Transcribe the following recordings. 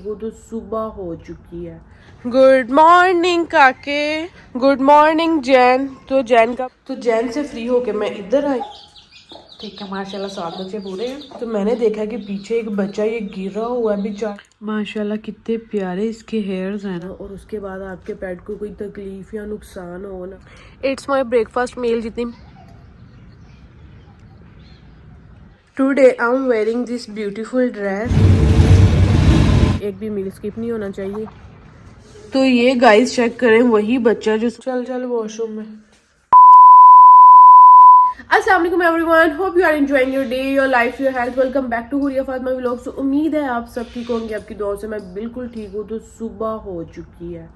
वो तो सुबह हो चुकी है। गुड मॉर्निंग काके, गुड मॉर्निंग जैन। तो जैन से फ्री होके मैं इधर आई। ठीक है, माशाल्लाह 7 बजे पूरे हैं। तो मैंने देखा कि पीछे एक बच्चा ये गिरा हुआ है बेचारा। माशाल्लाह कितने प्यारे इसके हेयर्स हैं ना। और उसके बाद आपके पेट को कोई तकलीफ या नुकसान हो ना। इट्स माई ब्रेकफास्ट मील जितनी। Today I am wearing this beautiful dress. एक भी मील स्किप नहीं होना चाहिए। तो ये गाइस चेक करें, वही बच्चा जो चल वॉशरूम में। अस्सलाम वालेकुम everyone, hope you are enjoying your day, your life, your health. Welcome back to Huriya Fatima vlogs. तो उम्मीद है आप सब ठीक होंगे, आपकी दुआओं से मैं बिल्कुल ठीक हूँ। तो सुबह हो चुकी है।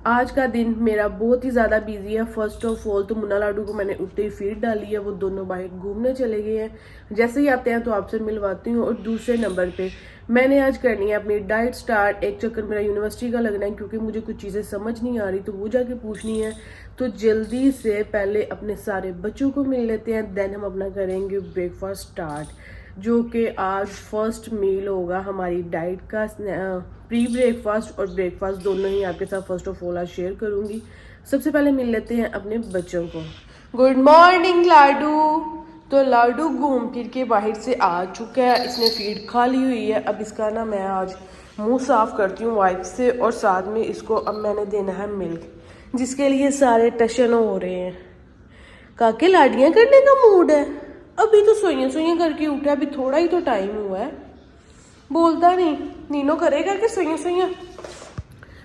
आज का दिन मेरा बहुत ही ज़्यादा बिजी है। फर्स्ट ऑफ ऑल तो मुन्ना लाडू को मैंने उठते ही फीड डाली है, वो दोनों बाहर घूमने चले गए हैं। जैसे ही आते हैं तो आपसे मिलवाती हूँ। और दूसरे नंबर पे मैंने आज करनी है अपनी डाइट स्टार्ट। एक चक्कर मेरा यूनिवर्सिटी का लगना है, क्योंकि मुझे कुछ चीज़ें समझ नहीं आ रही तो वो जाके पूछनी है। तो जल्दी से पहले अपने सारे बच्चों को मिल लेते हैं, देन हम अपना करेंगे ब्रेकफास्ट स्टार्ट, जो कि आज फर्स्ट मील होगा हमारी डाइट का। प्री ब्रेकफास्ट और ब्रेकफास्ट दोनों ही आपके साथ फर्स्ट ऑफ ऑल आज शेयर करूंगी। सबसे पहले मिल लेते हैं अपने बच्चों को। गुड मॉर्निंग लाडू। तो लाडू घूम फिर के बाहर से आ चुका है, इसने फीड खा ली हुई है। अब इसका ना मैं आज मुंह साफ करती हूँ वाइप से, और साथ में इसको अब मैंने देना है मिल्क, जिसके लिए सारे टशन हो रहे हैं। काके लाडियां करने का मूड है। अभी तो सोइयां करके उठा, अभी थोड़ा ही तो टाइम हुआ है, बोलता नहीं। नीनो करेगा कि सोइयां।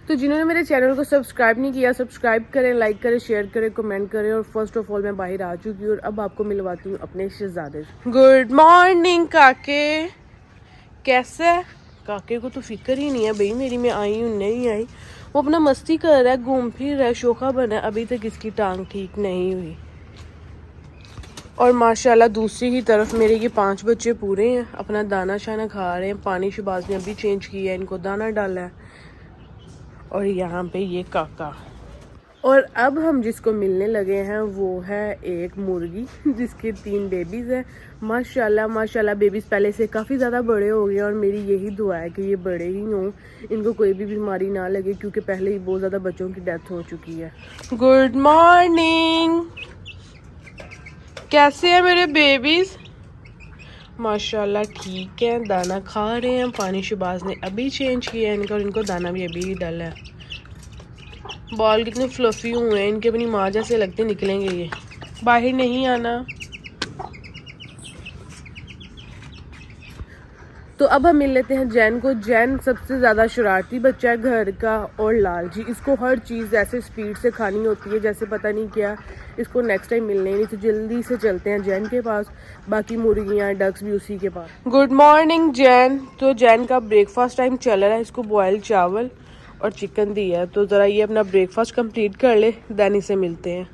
तो जिन्होंने मेरे चैनल को सब्सक्राइब नहीं किया, सब्सक्राइब करें, लाइक करें, शेयर करें, कमेंट करें। और फर्स्ट ऑफ ऑल मैं बाहर आ चुकी हूँ और अब आपको मिलवाती हूँ अपने शहजादे। गुड मॉर्निंग काके, कैसे है? काके को तो फिक्र ही नहीं है भाई मेरी, मैं आई हूँ नहीं आई। वो अपना मस्ती कर रहा है, घूम फिर रहा है, शोखा बना है। अभी तक इसकी टांग ठीक नहीं हुई। और माशाल्लाह दूसरी ही तरफ मेरे ये 5 बच्चे पूरे हैं, अपना दाना शाना खा रहे हैं। पानी शबाज ने अभी चेंज किया है, इनको दाना डाला है। और यहाँ पे ये काका। और अब हम जिसको मिलने लगे हैं वो है एक मुर्गी, जिसके 3 बेबीज हैं। माशाल्लाह बेबीज पहले से काफ़ी ज़्यादा बड़े हो गए। और मेरी यही दुआ है कि ये बड़े ही हों, इनको कोई भी बीमारी ना लगे, क्योंकि पहले ही बहुत ज़्यादा बच्चों की डेथ हो चुकी है। गुड मॉर्निंग, कैसे हैं मेरे बेबीज? माशाल्लाह ठीक है, दाना खा रहे हैं। पानी शबाज ने अभी चेंज किया है इनका, और इनको दाना भी अभी डाला है। बाल कितने फ्लफी हुए हैं इनके, अपनी माँ जैसे लगते निकलेंगे ये। बाहर नहीं आना। तो अब हम मिल लेते हैं जैन को। जैन सबसे ज़्यादा शरारती बच्चा है घर का, और लालची। इसको हर चीज़ ऐसे स्पीड से खानी होती है जैसे पता नहीं क्या। इसको नेक्स्ट टाइम मिलने ही नहीं। तो जल्दी से चलते हैं जैन के पास, बाकी मुर्गियाँ डक्स भी उसी के पास। Good morning Jain. तो जैन का ब्रेकफास्ट टाइम चल रहा है, इसको बॉयल चावल और चिकन दिया है। तो ज़रा ये अपना ब्रेकफास्ट कंप्लीट कर ले, देन इसे मिलते हैं।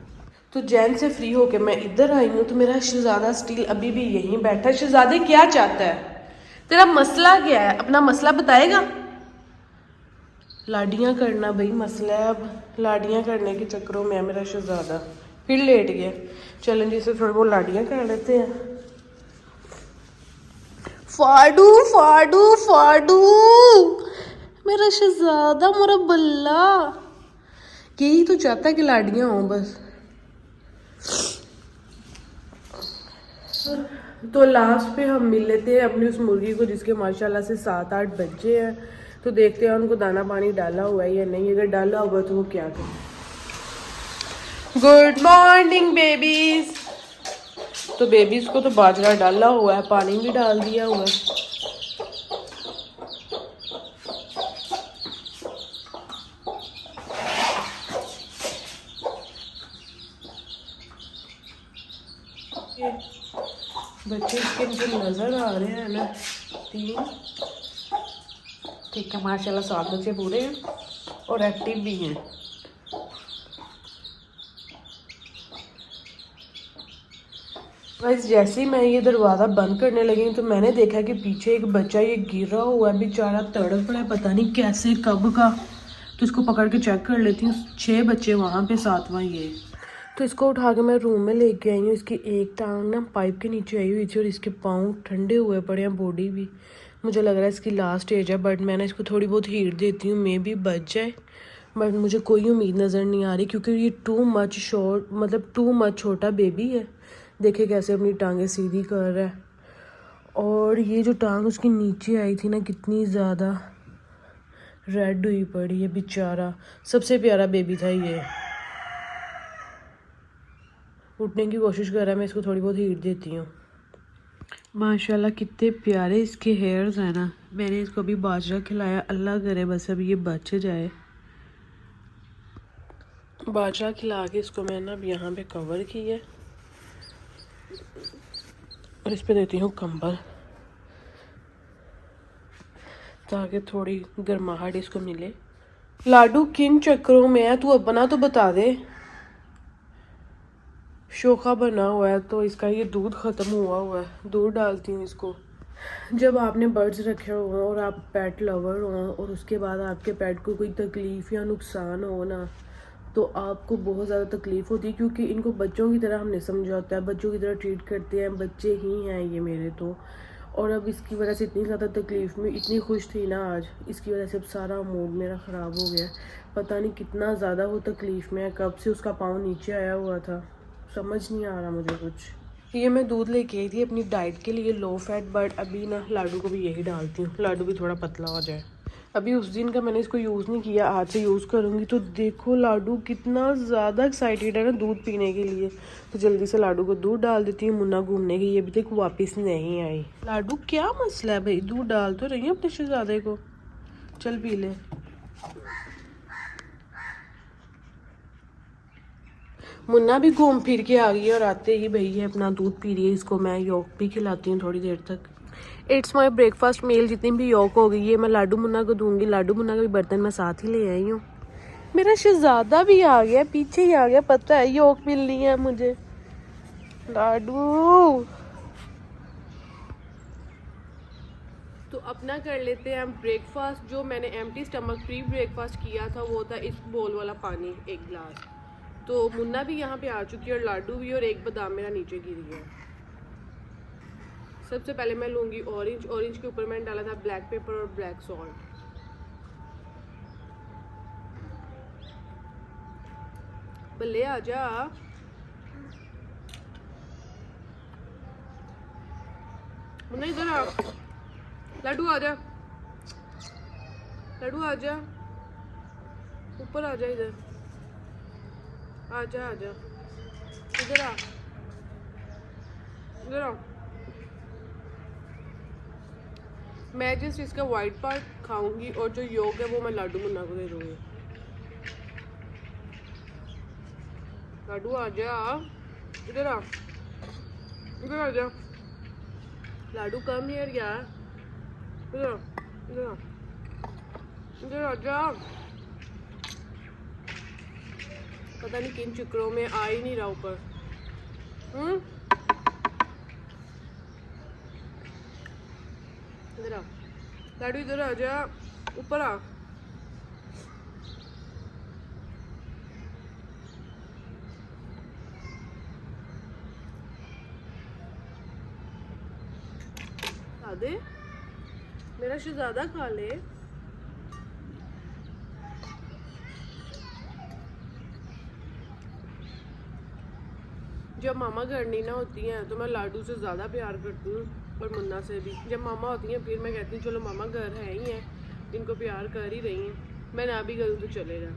तो जैन से फ्री होके मैं इधर आई हूँ। तो मेरा शहजादा स्टील अभी भी यहीं बैठा है। शहजादे क्या चाहता है? तेरा मसला क्या है? अपना मसला बताएगा। लाडियां करना भाई मसला है। अब लाडियां करने के चक्करों में मेरा शहजादा फिर लेट गया। चलें जी, से थोड़ी बहुत लाडियां कर लेते हैं। फाडू फाडू फाडू, मेरा शहजादा, मेरा बल्ला। यही तो चाहता है कि लाडियां हों बस। तो लास्ट पे हम मिल लेते हैं अपनी उस मुर्गी को, जिसके माशाल्लाह से 7-8 बच्चे हैं। तो देखते हैं उनको दाना पानी डाला हुआ है या नहीं। अगर डाला हुआ तो वो क्या करें। Good morning babies. तो बेबीज को तो बाजरा डाला हुआ है, पानी भी डाल दिया हुआ है। बच्चे इसके मुझे नजर आ रहे हैं ना, 3। ठीक है, माशाल्लाह 7 बच्चे पूरे हैं और एक्टिव भी हैं। गाइस जैसे ही मैं ये दरवाज़ा बंद करने लगी तो मैंने देखा कि पीछे एक बच्चा ये गिरा हुआ है, बेचारा तड़प रहा है, पता नहीं कैसे कब का। तो इसको पकड़ के चेक कर लेती हूँ। 6 बच्चे वहाँ पे, 7वां ये। तो इसको उठा के मैं रूम में लेके आई हूँ। इसकी एक टांग ना पाइप के नीचे आई हुई थी और इसके पाँव ठंडे हुए पड़े हैं, बॉडी भी। मुझे लग रहा है इसकी लास्ट एज है, बट मैंने इसको थोड़ी बहुत हीट देती हूँ, मे बी बच जाए, बट मुझे कोई उम्मीद नज़र नहीं आ रही क्योंकि ये टू मच शॉर्ट, मतलब टू मच छोटा बेबी है। देखे कैसे अपनी टांगें सीधी कर रहा है, और ये जो टांग उसकी नीचे आई थी ना, कितनी ज़्यादा रेड हुई पड़ी है बेचारा। सबसे प्यारा बेबी था ये, उठने की कोशिश कर रहा है, मैं इसको थोड़ी बहुत हीट देती हूँ। माशाल्लाह कितने प्यारे इसके हेयर्स हैं ना। मैंने इसको अभी बाजरा खिलाया, अल्लाह करे बस अभी ये बच जाए। बाजरा खिला के इसको मैंने अब यहाँ पे कवर की है और इस पे देती हूँ कंबल ताकि थोड़ी गर्माहट इसको मिले। लाडू किन चक्करों में है, तू अपना तो बता दे। शोखा बना हुआ है तो इसका ये दूध ख़त्म हुआ है, दूध डालती हूँ इसको। जब आपने बर्ड्स रखे हों और आप पेट लवर हों और उसके बाद आपके पेट को कोई तकलीफ़ या नुकसान हो ना, तो आपको बहुत ज़्यादा तकलीफ़ होती है क्योंकि इनको बच्चों की तरह हमने समझा होता है, बच्चों की तरह ट्रीट करते हैं, बच्चे ही हैं ये मेरे तो। और अब इसकी वजह से इतनी ज़्यादा तकलीफ़ में, इतनी खुश थी ना आज, इसकी वजह से अब सारा मूड मेरा ख़राब हो गया। पता नहीं कितना ज़्यादा वो तकलीफ़ में है, कब से उसका पाँव नीचे आया हुआ था, समझ नहीं आ रहा मुझे कुछ। ये मैं दूध लेके आई थी अपनी डाइट के लिए लो फैट, बट अभी ना लाडू को भी यही डालती हूँ, लाडू भी थोड़ा पतला हो जाए। अभी उस दिन का मैंने इसको यूज़ नहीं किया, आज से यूज़ करूँगी। तो देखो लाडू कितना ज़्यादा एक्साइटेड है ना दूध पीने के लिए, तो जल्दी से लाडू को दूध डाल देती हूँ। मुन्ना घूमने की, ये अभी तक वापस नहीं आई। लाडू क्या मसला है भाई, दूध डाल तो रही है अपने शहजादे को, चल पी ले। मुन्ना भी घूम फिर के आ गई है और आते ही भैया अपना दूध पी रही है। इसको मैं योक भी खिलाती हूँ थोड़ी देर तक। इट्स माई ब्रेकफास्ट मील, जितनी भी योक हो गई है मैं लाडू मुन्ना को दूंगी। लाडू मुन्ना का भी बर्तन मैं साथ ही ले आई हूँ। मेरा शहजादा भी आ गया, पीछे ही आ गया, पता है योक मिलनी है मुझे। लाडू तो अपना कर लेते हैं हम ब्रेकफास्ट। जो मैंने एम्प्टी स्टमक प्री ब्रेकफास्ट किया था वो था इस बोल वाला पानी, एक गिलास। तो मुन्ना भी यहाँ पे आ चुकी है और लाडू भी, और एक बादाम मेरा नीचे गिर गया। सबसे पहले मैं लूँगी ऑरेंज। ऑरेंज के ऊपर मैंने डाला था ब्लैक पेपर और ब्लैक सॉल्ट। बल्ले आजा, मुन्ना इधर आ। लाडू आजा, लाडू आजा, ऊपर आजा, इधर आजा, आजा, इधर आ, इधर आ। मैं जस्ट इसका वाइट पार्ट खाऊंगी और जो योग है वो मैं लाडू मुन्ना को दे दूंगी। लाडू आजा, इधर आ, इधर आजा। लाडू कम हियर यार, इधर आ, इधर आ, इधर आजा। पता नहीं किन चक्करों में आ ही नहीं रहा ऊपर। इधर आ लाडू, इधर आ जा, ऊपर आ। खा दे, मेरा शहजादा खा ले। जब मामा घर नहीं ना होती हैं तो मैं लाडू से ज़्यादा प्यार करती हूँ और मुन्ना से भी। जब मामा होती हैं फिर मैं कहती हूँ चलो मामा घर है ही हैं, इनको प्यार कर ही रही हैं, मैं ना भी करूँ तो चलेगा।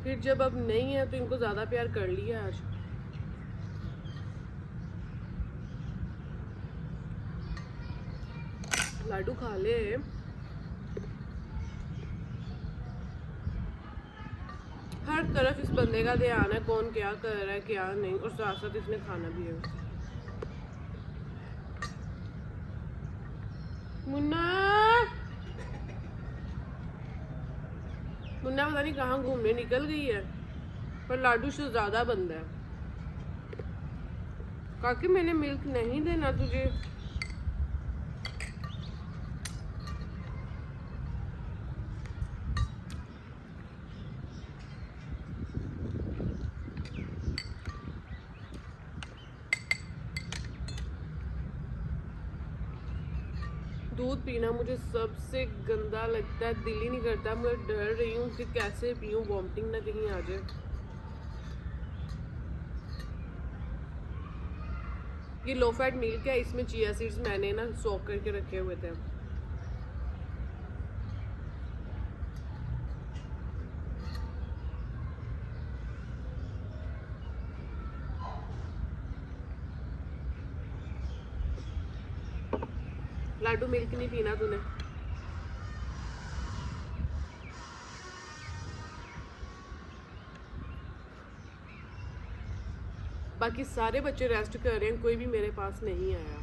फिर जब अब नहीं है तो इनको ज़्यादा प्यार कर लिया आज। लाडू खा ले। हर तरफ इस बंदे का ध्यान है, कौन क्या कर रहा है क्या नहीं, और साथ साथ इसने खाना भी है। मुन्ना, मुन्ना पता नहीं कहाँ घूमने निकल गई है, पर लाडू से ज़्यादा बंदा है। काकी मैंने मिल्क नहीं देना तुझे। दूध पीना मुझे सबसे गंदा लगता है, दिल ही नहीं करता। मैं डर रही हूँ कि कैसे पीऊँ, वॉमिटिंग ना कहीं आ जाए। ये लो फैट मिल्क है, इसमें चिया सीड्स मैंने ना सोक करके रखे हुए थे। लाडू मिल्क नहीं पीना तूने? बाकी सारे बच्चे रेस्ट कर रहे हैं, कोई भी मेरे पास नहीं आया।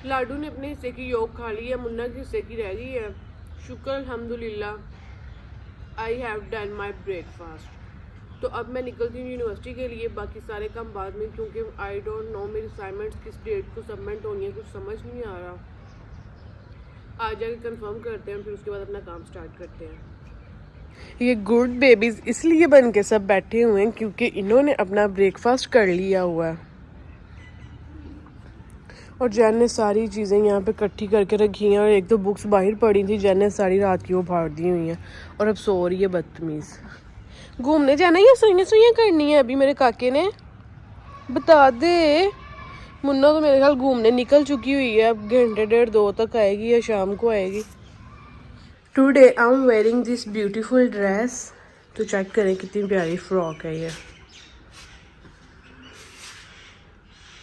लाडू ने अपने हिस्से की योग खा ली है, मुन्ना के हिस्से की रह गई है। शुक्र अल्हम्दुलिल्लाह I have done my breakfast. तो अब मैं निकलती हूँ यूनिवर्सिटी के लिए, बाकी सारे काम बाद में, क्योंकि आई डोंट नो मेरी असाइनमेंट्स किस डेट को सबमिट होनी है, कुछ समझ नहीं आ रहा। आज जाके कंफर्म करते हैं, फिर उसके बाद अपना काम स्टार्ट करते हैं। ये गुड बेबीज इसलिए बन के सब बैठे हुए हैं क्योंकि इन्होंने अपना ब्रेकफास्ट कर लिया हुआ है। और जैन ने सारी चीज़ें यहाँ पे इकट्ठी करके रखी हैं, और एक तो बुक्स बाहर पड़ी थी, जैन ने सारी रात की वो फाड़ दी हुई हैं, और अब सो रही है बदतमीज़। घूमने जाना या सुइयाँ करनी है अभी मेरे काके ने? बता दे। मुन्ना तो मेरे ख्याल घूमने निकल चुकी हुई है, अब घंटे 1.5-2 तक आएगी या शाम को आएगी। Today I am wearing this beautiful dress. तो चेक करें कितनी प्यारी फ्रॉक है ये।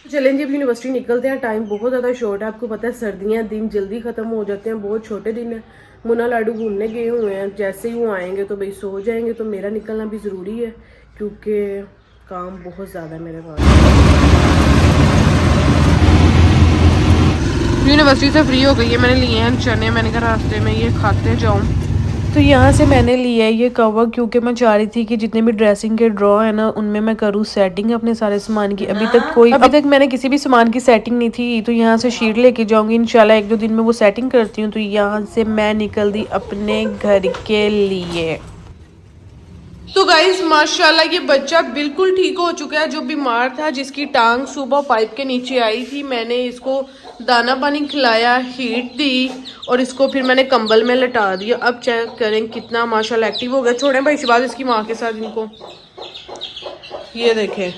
चलें जी, अब यूनिवर्सिटी निकलते हैं। टाइम बहुत ज़्यादा शॉर्ट है, आपको पता है सर्दियाँ, दिन जल्दी ख़त्म हो जाते हैं, बहुत छोटे दिन है। मुन्ना लाडू घूमने गए हुए हैं, जैसे ही वो आएंगे तो भाई सो जाएंगे। तो मेरा निकलना भी ज़रूरी है क्योंकि काम बहुत ज़्यादा है मेरे पास। यूनिवर्सिटी से फ्री हो गई है, मैंने लिए हैं चने, मैंने कहा रास्ते में ये खाते जाऊँ। तो यहाँ से मैंने लिया है ये कवर, क्योंकि मैं चाह रही थी कि जितने भी ड्रेसिंग के ड्रॉ है ना, उनमें मैं करूँ सेटिंग अपने सारे सामान की। अभी तक मैंने किसी भी सामान की सेटिंग नहीं थी, तो यहाँ से शीट लेके जाऊँगी इंशाल्लाह। 1-2 दिन में वो सेटिंग करती हूँ। तो यहाँ से मैं निकल दी अपने घर के लिए। तो गाइज माशाल्लाह ये बच्चा बिल्कुल ठीक हो चुका है। जो बीमार था, जिसकी टांग सुबह पाइप के नीचे आई थी, मैंने इसको दाना पानी खिलाया, हीट दी, और इसको फिर मैंने कंबल में लटा दिया। अब चेक करें कितना माशाल्लाह एक्टिव हो गया। छोड़ें भाई शिवाज इसकी माँ के साथ इनको। ये देखें,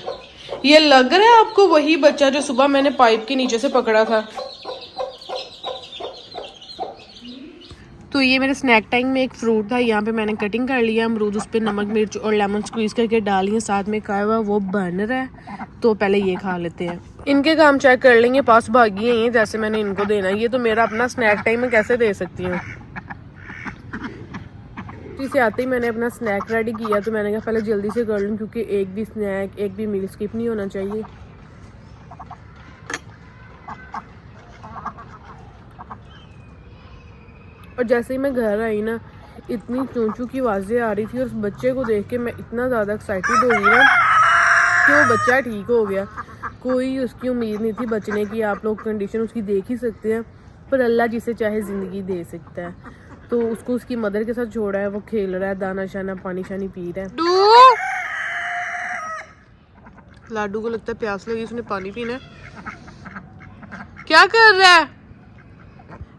ये लग रहा है आपको वही बच्चा जो सुबह मैंने पाइप के नीचे से पकड़ा था। तो ये मेरे स्नैक टाइम में एक फ्रूट था, यहाँ पे मैंने कटिंग कर लिया अमरूद, उस पर नमक मिर्च और लेमन स्क्वीज़ करके डाली है, साथ में खाया हुआ वो बन रहा है। तो पहले ये खा लेते हैं, इनके काम चेक कर लेंगे। पास भागी है ये, जैसे मैंने इनको देना, ये तो मेरा अपना स्नैक टाइम में कैसे दे सकती हूँ। इसे आते ही मैंने अपना स्नैक रेडी किया, तो मैंने कहा पहले जल्दी से कर लूँ, क्योंकि एक भी स्नैक, एक भी मील स्किप नहीं होना चाहिए। और जैसे ही मैं घर आई ना, इतनी चूं की आवाज़ें आ रही थी, और उस बच्चे को देख के मैं इतना ज़्यादा एक्साइटेड हो गई ना कि वो बच्चा ठीक हो गया। कोई उसकी उम्मीद नहीं थी बचने की। आप लोग कंडीशन उसकी देख ही सकते हैं, पर अल्लाह जिसे चाहे ज़िंदगी दे सकता है। तो उसको उसकी मदर के साथ छोड़ा है, वो खेल रहा है, दाना शाना पानी शानी पी रहा है। लाडू को लगता है प्यास लगी, उसने पानी पीना है। क्या कर रहा है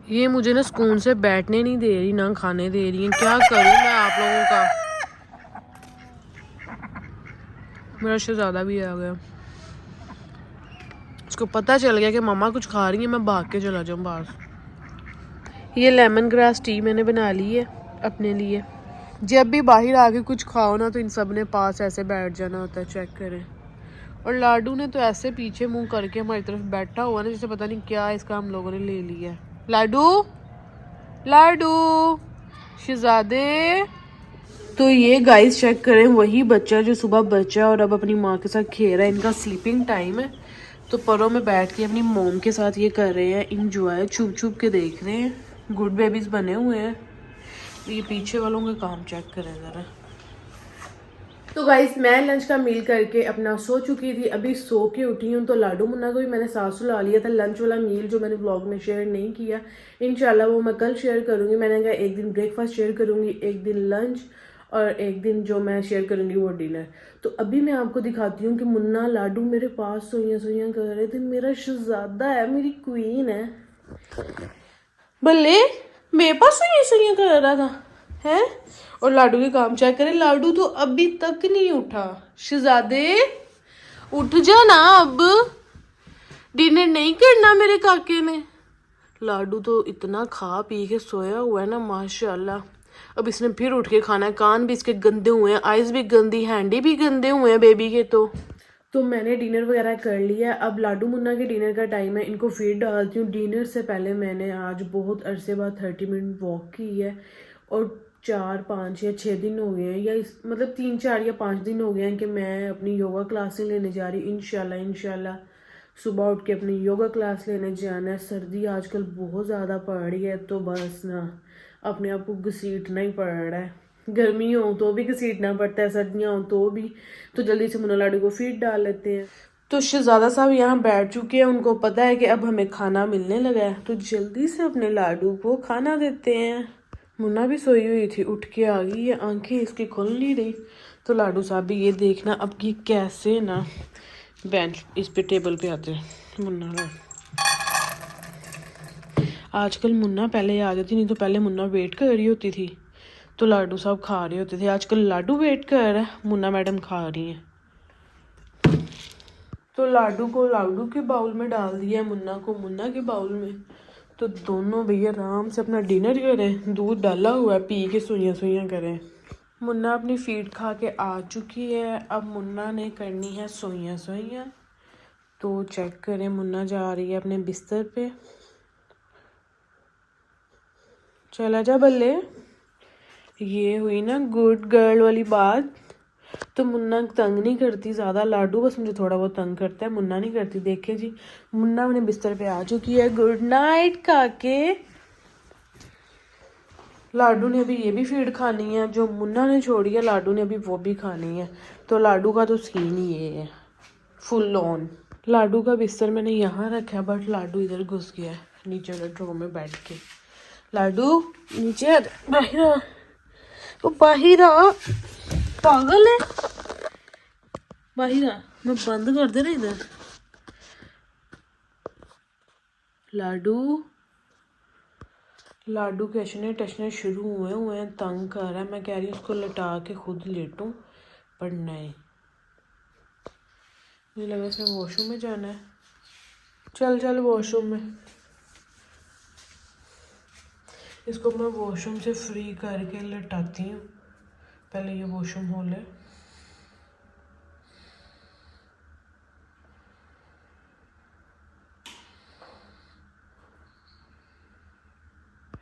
ये? मुझे ना सुकून से बैठने नहीं दे रही, ना खाने दे रही है। क्या करूं मैं आप लोगों का? मेरा शहजादा भी आ गया, उसको पता चल गया कि मम्मा कुछ खा रही है, मैं भाग के चला जाऊं बाहर। ये लेमन ग्रास टी मैंने बना ली है अपने लिए। जब भी बाहर आके कुछ खाओ ना, तो इन सब ने पास ऐसे बैठ जाना होता है। चेक करें। और लाडू ने तो ऐसे पीछे मुंह करके हमारी तरफ बैठा हुआ ना, जैसे पता नहीं क्या इसका हम लोगों ने ले लिया है। लाडू, लाडू, शहजादे। तो ये गाइस चेक करें, वही बच्चा जो सुबह बचा और अब अपनी माँ के साथ खेल रहा है। इनका स्लीपिंग टाइम है, तो परों में बैठ के अपनी मोम के साथ ये कर रहे हैं इंजॉय, छुप छुप के देख रहे हैं। गुड बेबीज बने हुए हैं। ये पीछे वालों का काम चेक करें ज़रा। तो गाइस मैं लंच का मील करके अपना सो चुकी थी, अभी सो के उठी हूँ। तो लाडू मुन्ना को भी मैंने साथ सुला लिया था। लंच वाला मील जो मैंने व्लॉग में शेयर नहीं किया, इंशाल्लाह वो मैं कल शेयर करूँगी। मैंने कहा एक दिन ब्रेकफास्ट शेयर करूँगी, एक दिन लंच, और एक दिन जो मैं शेयर करूँगी वो डिनर। तो अभी मैं आपको दिखाती हूँ कि मुन्ना लाडू मेरे पास सोइयाँ सोइयाँ कर रहे थे। मेरा शहजादा है, मेरी क्वीन है। बल्ले मेरे पास सोइयाँ सोइयाँ कर रहा था है। और लाडू के काम चेक करें, लाडू तो अभी तक नहीं उठा। शहजादे उठ जा ना, अब डिनर नहीं करना मेरे काके ने। लाडू तो इतना खा पी के सोया हुआ है ना माशाल्लाह। अब इसने फिर उठ के खाना है। कान भी इसके गंदे हुए हैं, आइज भी गंदी, हैंडी भी गंदे हुए हैं बेबी के। तो मैंने डिनर वगैरह कर लिया। अब लाडू मुन्ना के डिनर का टाइम है, इनको फीड डालती हूँ। डिनर से पहले मैंने आज बहुत अरसे बाद 30 मिनट वॉक की है, और 4 5 या 6 दिन हो गए हैं, या मतलब 3 4 या 5 दिन हो गए हैं कि मैं अपनी योगा क्लासें लेने जा रही हूँ। इंशाल्लाह सुबह उठ के अपनी योगा क्लास लेने जाना है। सर्दी आजकल बहुत ज़्यादा पड़ रही है, तो बस ना अपने आप को घसीटना ही पड़ रहा है। गर्मी हो तो भी घसीटना पड़ता है, सर्दियाँ हो तो भी। तो जल्दी से मुन्ना लाडू को फीड डाल लेते हैं। तो शहजादा साहब यहाँ बैठ चुके हैं, उनको पता है कि अब हमें खाना मिलने लगा है, तो जल्दी से अपने लाडू को खाना देते हैं। मुन्ना भी सोई हुई थी, उठ के आ गई है, आंखें इसकी खुल नहीं रही। तो लाडू साहब भी ये देखना अब ये कैसे ना बेंच इस पे टेबल पे आते हैं। मुन्ना आजकल मुन्ना पहले आ जाती, नहीं तो पहले मुन्ना वेट कर रही होती थी तो लाडू साहब खा रहे होते थे। आजकल लाडू वेट कर रहा है, मुन्ना मैडम खा रही हैं। तो लाडू को लाडू के बाउल में डाल दिया है, मुन्ना को मुन्ना के बाउल में। तो दोनों भैया आराम से अपना डिनर करें। दूध डाला हुआ है, पी के सुइयाँ सुइयाँ करें। मुन्ना अपनी फीड खा के आ चुकी है। अब मुन्ना ने करनी है सोइयाँ सोइयाँ। तो चेक करें, मुन्ना जा रही है अपने बिस्तर पे। चला जा बल्ले। ये हुई ना गुड गर्ल वाली बात। तो मुन्ना तंग नहीं करती ज़्यादा, लाडू बस मुझे थोड़ा बहुत तंग करता है, मुन्ना नहीं करती। देखे जी मुन्ना अपने बिस्तर पे आ चुकी है। गुड नाइट काके। लाडू ने अभी ये भी फीड खानी है, जो मुन्ना ने छोड़ी है लाडू ने अभी वो भी खानी है। तो लाडू का तो सीन ही ये है फुल ऑन। लाडू का बिस्तर मैंने यहाँ रखा है, बट लाडू इधर घुस गया है नीचे वाले ड्रॉ में बैठ के। लाडू नीचे बाहर आ, वो बाहर आ, पागल है। बाहर आ, मैं बंद कर दे रहा इधर। लाडू लाडू के अचने टचने शुरू हुए हैं, तंग कर रहा है। मैं कह रही हूँ उसको लटा के खुद लेटूं, पर नहीं। मुझे लगा इसने वॉशरूम में जाना है। चल चल वॉशरूम में। इसको मैं वॉशरूम से फ्री करके लटाती हूँ, पहले ये वॉशरूम हो ले।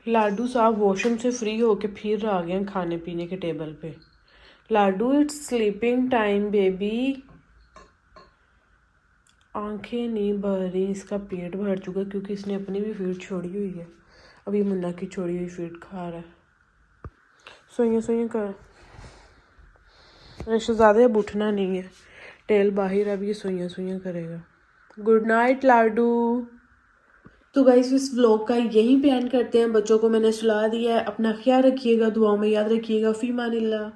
लाडू साहब वॉशरूम से फ्री होके फिर आ गए खाने पीने के टेबल पे। लाडू इट्स स्लीपिंग टाइम बेबी। आंखें नहीं भर रही, इसका पेट भर चुका है क्योंकि इसने अपनी भी फीड छोड़ी हुई है। अभी मुन्ना की छोड़ी हुई फीड खा रहा है। सोइयाँ सोइयाँ कर। शहजादे अब उठना नहीं है, टेल बाहर, अब ये सोइयाँ सोइयाँ करेगा। गुड नाइट लाडू। तो गाइस इस व्लॉग का यहीं पे एंड करते हैं। बच्चों को मैंने सुला दिया है। अपना ख्याल रखिएगा, दुआओं में याद रखिएगा। फी मानिल्लाह।